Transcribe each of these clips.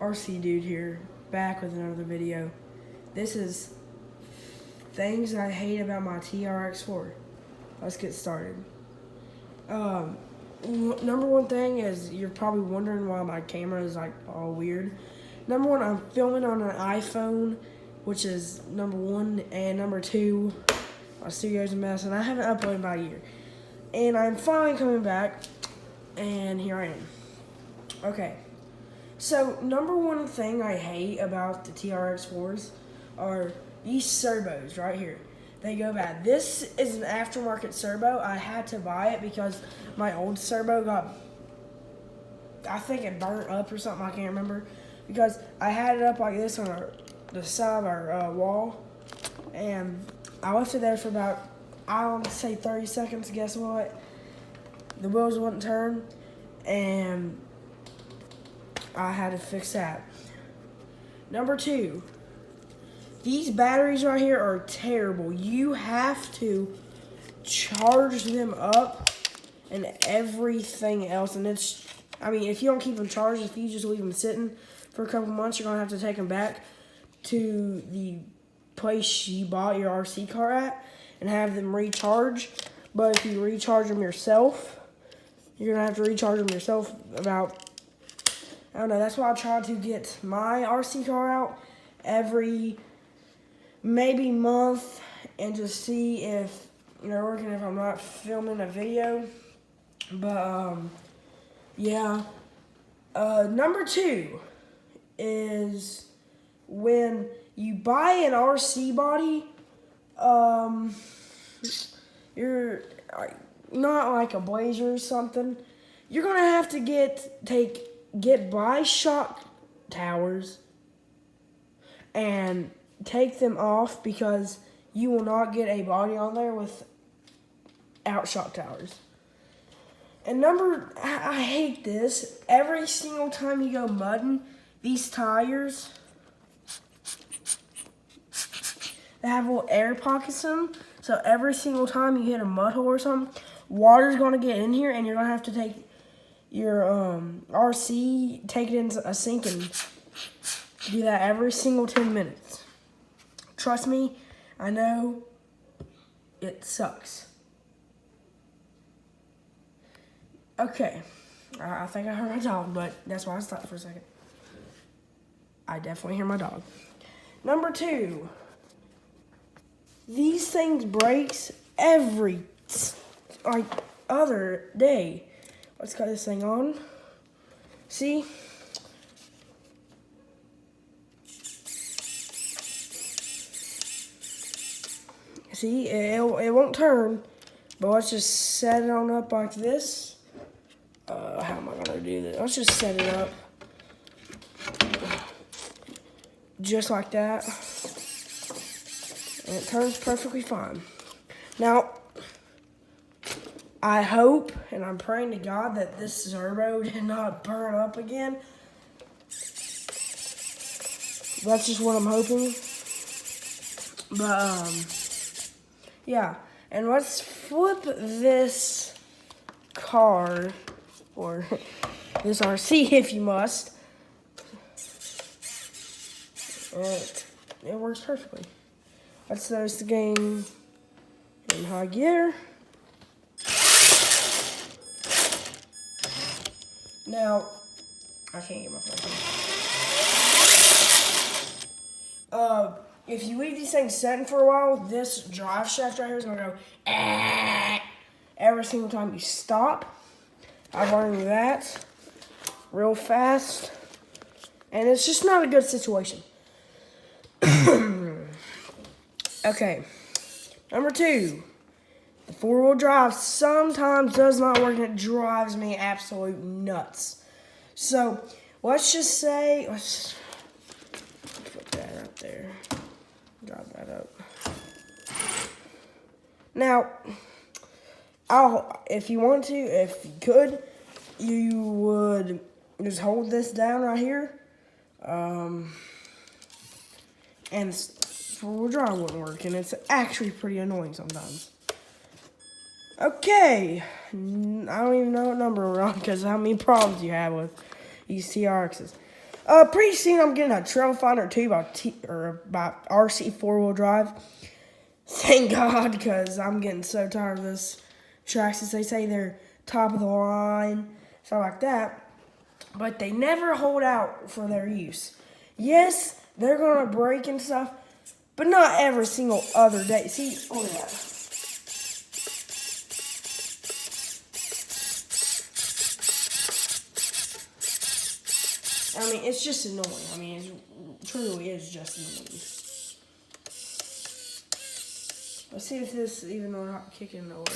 RC dude here, back with another video. This is things I hate about my TRX4. Let's get started. Number one thing is, you're probably wondering why my camera is like all weird. Number one, I'm filming on an iPhone, which is number one, and number two, my studio's a mess, and I haven't uploaded in about a year. And I'm finally coming back, and here I am. Okay, so number one thing I hate about the TRX4s are these servos right here. They go bad. This is an aftermarket servo. I had to buy it because my old servo got, I think it burnt up or something, I can't remember. Because I had it up like this on the side of our wall, and I left it there for about, I want to say 30 seconds. Guess what? The wheels wouldn't turn, and I had to fix that. Number two, these batteries right here are terrible. You have to charge them up and everything else. And it's, I mean, if you don't keep them charged, if you just leave them sitting for a couple months, you're going to have to take them back to the place you bought your RC car at and have them recharge. But if you recharge them yourself, you're going to have to recharge them yourself about, I don't know, that's why I try to get my RC car out every maybe month and just see if they're working, if I'm not filming a video. But yeah. Number two is when you buy an RC body, you're not like a Blazer or something. You're gonna have to get by shock towers and take them off, because you will not get a body on there without shock towers. And I hate this. Every single time you go mudding, these tires, they have little air pockets in them. So every single time you hit a mud hole or something, water's gonna get in here, and you're gonna have to take your RC, take it into a sink and do that every single 10 minutes. Trust me, I know it sucks. Okay, I think I heard my dog, but that's why I stopped for a second. I definitely hear my dog. Number two, these things breaks every other day. Let's cut this thing on. See? See, it won't turn, but let's just set it on up like this. How am I gonna do this? Let's just set it up just like that, and it turns perfectly fine. Now, I hope, and I'm praying to God, that this servo did not burn up again. That's just what I'm hoping. But, yeah, and let's flip this car, or this RC if you must. It works perfectly. Let's notice the game in high gear. Now, I can't get my phone. If you leave these things setting for a while, this drive shaft right here is gonna go every single time you stop. I've learned that real fast, and it's just not a good situation. Okay, number two, the four-wheel drive sometimes does not work, and it drives me absolute nuts. So let's just say, let's put that up there. Drop that up. Now, if you want to, if you could, you would just hold this down right here, and four-wheel drive wouldn't work, and it's actually pretty annoying sometimes. Okay, I don't even know what number we're on, because how many problems you have with these TRXs. Pretty soon I'm getting a Trail Finder 2 by RC 4-wheel drive. Thank God, because I'm getting so tired of this traxxas. They say they're top of the line, stuff like that, but they never hold out for their use. Yes, they're gonna break and stuff, but not every single other day. See, look at that. I mean, it's just annoying. I mean, it truly is just annoying. Let's see if this, even though we're not kicking the order.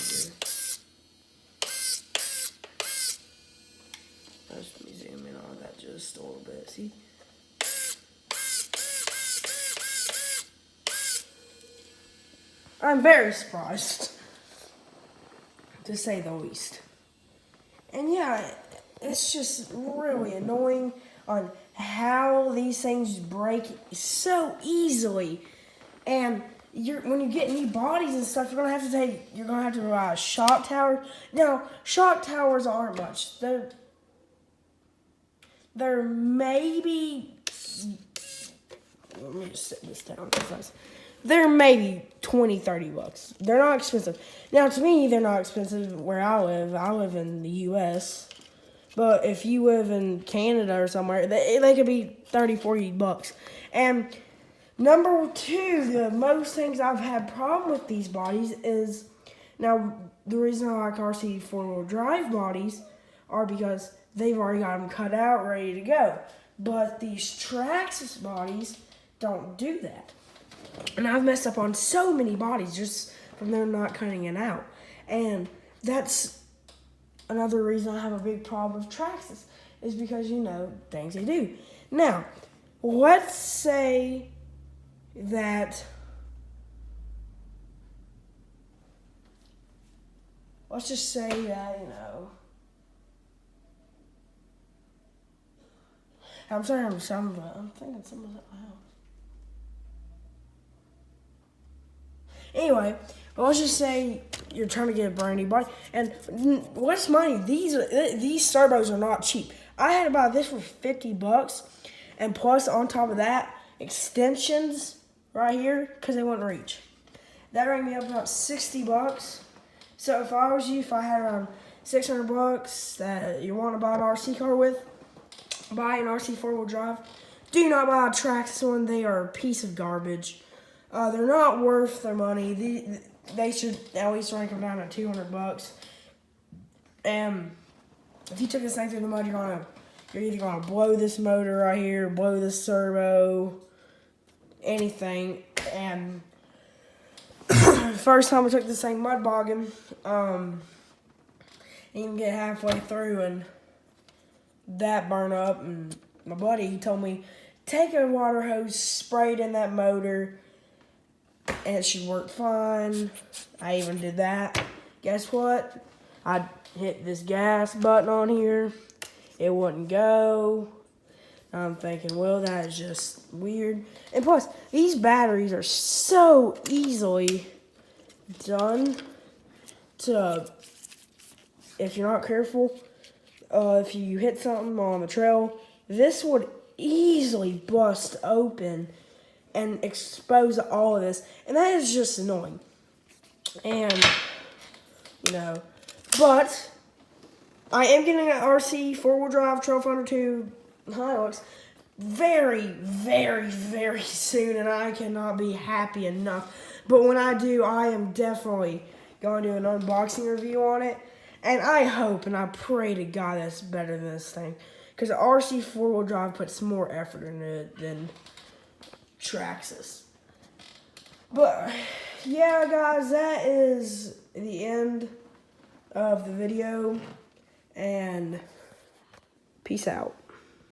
Let's zoom in on that just a little bit. See? I'm very surprised, to say the least. And yeah, it's just really annoying on how these things break so easily. And when you get new bodies and stuff, you're gonna have to buy a shock tower. Now, shock towers aren't much. They're maybe, let me just set this down. They're maybe $20, $30. They're not expensive. Now, to me, they're not expensive where I live. I live in the U.S. But if you live in Canada or somewhere, they could be $30, $40. And number two, the most things I've had problem with these bodies is, now, the reason I like RC 4-wheel drive bodies are because they've already got them cut out, ready to go. But these traxxas bodies don't do that. And I've messed up on so many bodies just from them not cutting it out. And that's another reason I have a big problem with traxxas, is because, you know, things they do. Now, let's say that, let's just say that, you know, I'm sorry, I'm thinking someone's at my house. Anyway, let's just say you're trying to get a brand new body, and what's money? These turbos are not cheap. I had to buy this for $50, and plus on top of that, extensions right here because they wouldn't reach. That rang me up about $60. So if I was you, if I had around $600 that you want to buy an RC car with, buy an RC 4-wheel drive. Do not buy a traxxas one. They are a piece of garbage. They're not worth their money. They should at least rank them down at $200. And if you took this thing through the mud, you're either gonna blow this motor right here, blow this servo, anything. And first time I took this thing mud bogging, and even get halfway through and that burned up. And my buddy, he told me, take a water hose, spray it in that motor, and it should work fine. I even did that. Guess what? I hit this gas button on here. It wouldn't go. I'm thinking, well, that is just weird. And plus, these batteries are so easily done to, if you're not careful, if you hit something on the trail, this would easily bust open and expose all of this. And that is just annoying. And, you know, but I am getting an RC 4-wheel drive Trail Finder 2 Hilux very, very, very soon, and I cannot be happy enough. But when I do, I am definitely going to do an unboxing review on it. And I hope and I pray to God that's better than this thing. Because the RC 4-wheel drive puts more effort into it than traxxas. But yeah, guys, that is the end of the video, and peace out.